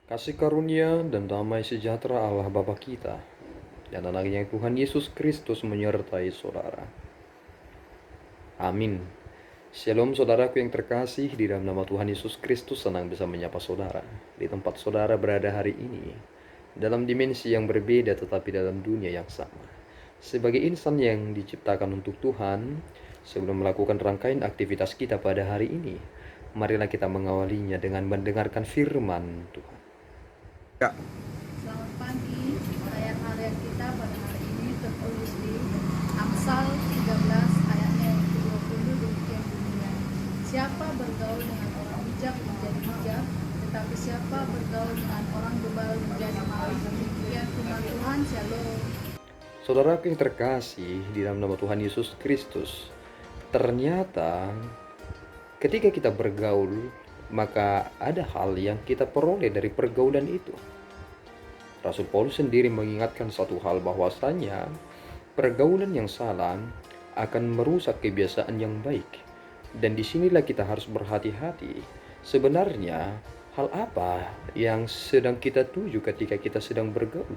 Kasih karunia dan damai sejahtera Allah Bapa kita dan anaknya Tuhan Yesus Kristus menyertai saudara. Amin. Shalom saudaraku yang terkasih, di dalam nama Tuhan Yesus Kristus senang bisa menyapa saudara di tempat saudara berada hari ini, dalam dimensi yang berbeda tetapi dalam dunia yang sama. Sebagai insan yang diciptakan untuk Tuhan, sebelum melakukan rangkaian aktivitas kita pada hari ini, marilah kita mengawalinya dengan mendengarkan firman Tuhan. Ya. Selamat pagi. Ayat harian kita pada hari ini tertulis di Amsal 13 ayatnya yang ke-20 demikian bunyinya. Siapa bergaul dengan orang bijak menjadi bijak, tetapi siapa bergaul dengan orang bebal menjadi malas. Demikian firman Tuhan. Shalom. Saudaraku yang terkasih di dalam nama Tuhan Yesus Kristus, ternyata ketika kita bergaul, maka ada hal yang kita peroleh dari pergaulan itu. Rasul Paulus sendiri mengingatkan satu hal, bahwasanya pergaulan yang salah akan merusak kebiasaan yang baik. Dan disinilah kita harus berhati-hati. Sebenarnya hal apa yang sedang kita tuju ketika kita sedang bergaul?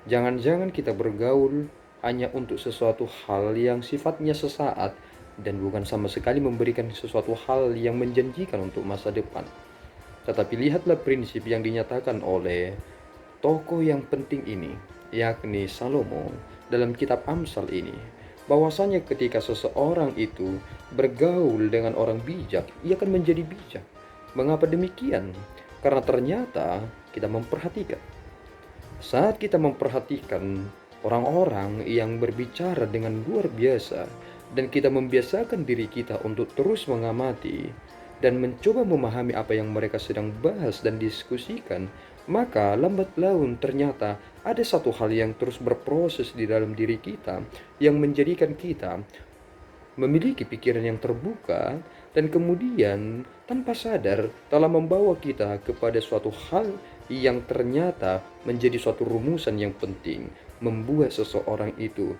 Jangan-jangan kita bergaul hanya untuk sesuatu hal yang sifatnya sesaat dan bukan sama sekali memberikan sesuatu hal yang menjanjikan untuk masa depan. Tetapi lihatlah prinsip yang dinyatakan oleh tokoh yang penting ini, yakni Salomo dalam kitab Amsal ini, bahwasanya ketika seseorang itu bergaul dengan orang bijak, ia akan menjadi bijak. Mengapa demikian? Karena ternyata kita memperhatikan. Saat kita memperhatikan orang-orang yang berbicara dengan luar biasa, dan kita membiasakan diri kita untuk terus mengamati dan mencoba memahami apa yang mereka sedang bahas dan diskusikan, maka lambat laun ternyata ada satu hal yang terus berproses di dalam diri kita yang menjadikan kita memiliki pikiran yang terbuka, dan kemudian tanpa sadar telah membawa kita kepada suatu hal yang ternyata menjadi suatu rumusan yang penting, membuat seseorang itu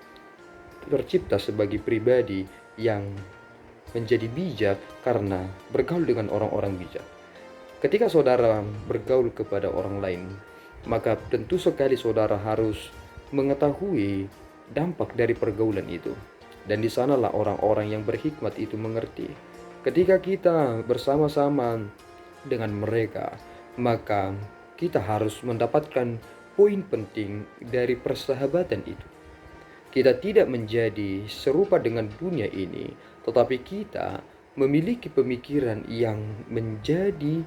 tercipta sebagai pribadi yang menjadi bijak karena bergaul dengan orang-orang bijak. Ketika saudara bergaul kepada orang lain, maka tentu sekali saudara harus mengetahui dampak dari pergaulan itu. Dan di sanalah orang-orang yang berhikmat itu mengerti. Ketika kita bersama-sama dengan mereka, maka kita harus mendapatkan poin penting dari persahabatan itu. Kita tidak menjadi serupa dengan dunia ini, tetapi kita memiliki pemikiran yang menjadi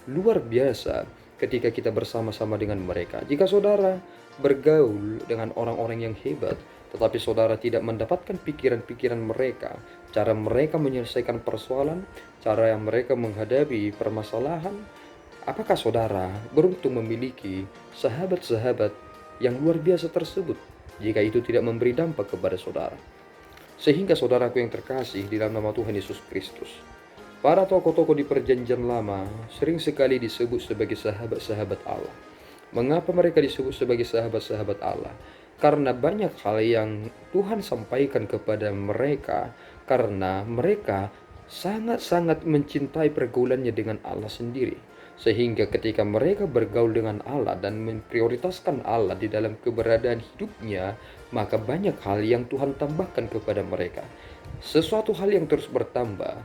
luar biasa ketika kita bersama-sama dengan mereka. Jika saudara bergaul dengan orang-orang yang hebat, tetapi saudara tidak mendapatkan pikiran-pikiran mereka, cara mereka menyelesaikan persoalan, cara yang mereka menghadapi permasalahan, apakah saudara beruntung memiliki sahabat-sahabat yang luar biasa tersebut jika itu tidak memberi dampak kepada saudara? Sehingga saudaraku yang terkasih di dalam nama Tuhan Yesus Kristus, para tokoh-tokoh di perjanjian lama sering sekali disebut sebagai sahabat-sahabat Allah. Mengapa mereka disebut sebagai sahabat-sahabat Allah? Karena banyak hal yang Tuhan sampaikan kepada mereka, karena mereka sangat-sangat mencintai pergaulannya dengan Allah sendiri. Sehingga ketika mereka bergaul dengan Allah dan memprioritaskan Allah di dalam keberadaan hidupnya, maka banyak hal yang Tuhan tambahkan kepada mereka. Sesuatu hal yang terus bertambah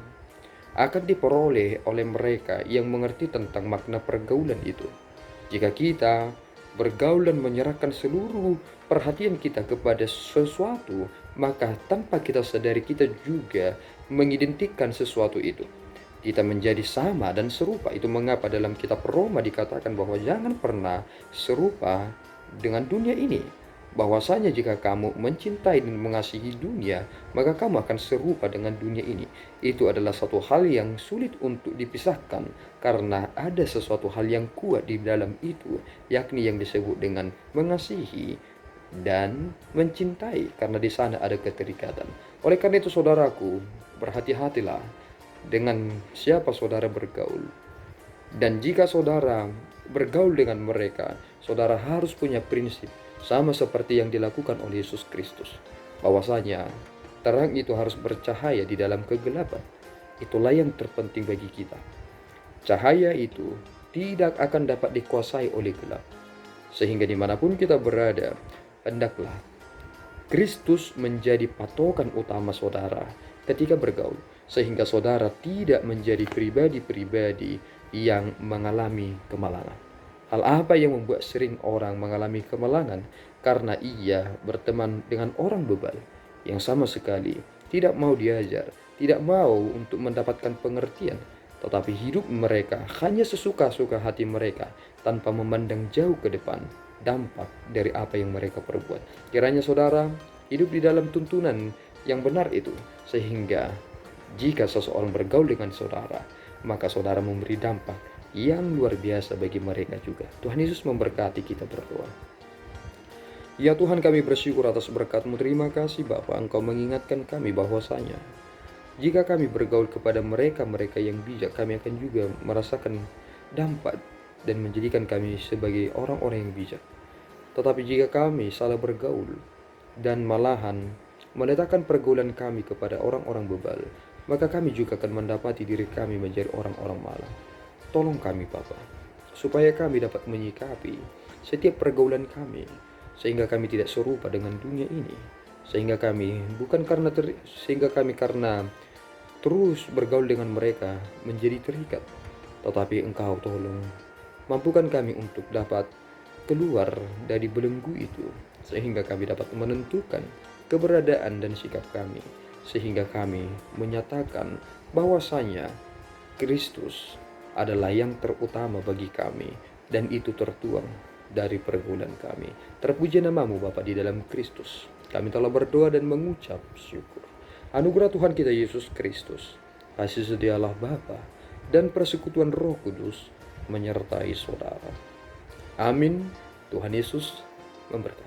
akan diperoleh oleh mereka yang mengerti tentang makna pergaulan itu. Jika kita bergaul dan menyerahkan seluruh perhatian kita kepada sesuatu, maka tanpa kita sadari kita juga mengidentikan sesuatu itu. Kita menjadi sama dan serupa. Itu mengapa dalam kitab Roma dikatakan bahwa jangan pernah serupa dengan dunia ini. Bahwasanya jika kamu mencintai dan mengasihi dunia, maka kamu akan serupa dengan dunia ini. Itu adalah satu hal yang sulit untuk dipisahkan, karena ada sesuatu hal yang kuat di dalam itu, yakni yang disebut dengan mengasihi dan mencintai, karena di sana ada keterikatan. Oleh karena itu saudaraku, berhati-hatilah dengan siapa saudara bergaul. Dan jika saudara bergaul dengan mereka, saudara harus punya prinsip sama seperti yang dilakukan oleh Yesus Kristus, bahwasanya terang itu harus bercahaya di dalam kegelapan. Itulah yang terpenting bagi kita. Cahaya itu tidak akan dapat dikuasai oleh gelap. Sehingga dimanapun kita berada, hendaklah Kristus menjadi patokan utama saudara ketika bergaul, sehingga saudara tidak menjadi pribadi-pribadi yang mengalami kemalangan. Hal apa yang membuat sering orang mengalami kemalangan? Karena ia berteman dengan orang bebal yang sama sekali tidak mau diajar, tidak mau untuk mendapatkan pengertian, tetapi hidup mereka hanya sesuka-suka hati mereka tanpa memandang jauh ke depan dampak dari apa yang mereka perbuat. Kiranya saudara hidup di dalam tuntunan yang benar itu, sehingga jika seseorang bergaul dengan saudara, maka saudara memberi dampak yang luar biasa bagi mereka juga. Tuhan Yesus memberkati. Kita berdoa. Ya Tuhan, kami bersyukur atas berkat-Mu. Terima kasih Bapa, Engkau mengingatkan kami bahwasanya jika kami bergaul kepada mereka-mereka yang bijak, kami akan juga merasakan dampak dan menjadikan kami sebagai orang-orang yang bijak. Tetapi jika kami salah bergaul dan malahan meletakkan pergaulan kami kepada orang-orang bebal, maka kami juga akan mendapati diri kami menjadi orang-orang malang. Tolong kami Bapa, supaya kami dapat menyikapi setiap pergaulan kami, sehingga kami tidak serupa dengan dunia ini, sehingga kami karena terus bergaul dengan mereka menjadi terikat. Tetapi Engkau tolong mampukan kami untuk dapat keluar dari belenggu itu, sehingga kami dapat menentukan keberadaan dan sikap kami, sehingga kami menyatakan bahwasanya Kristus adalah yang terutama bagi kami, dan itu tertuang dari pergaulan kami. Terpuji nama-Mu Bapa di dalam Kristus. Kami telah berdoa dan mengucap syukur. Anugerah Tuhan kita Yesus Kristus, kasih setia Allah Bapa, dan persekutuan Roh Kudus menyertai saudara. Amin. Tuhan Yesus memberkati.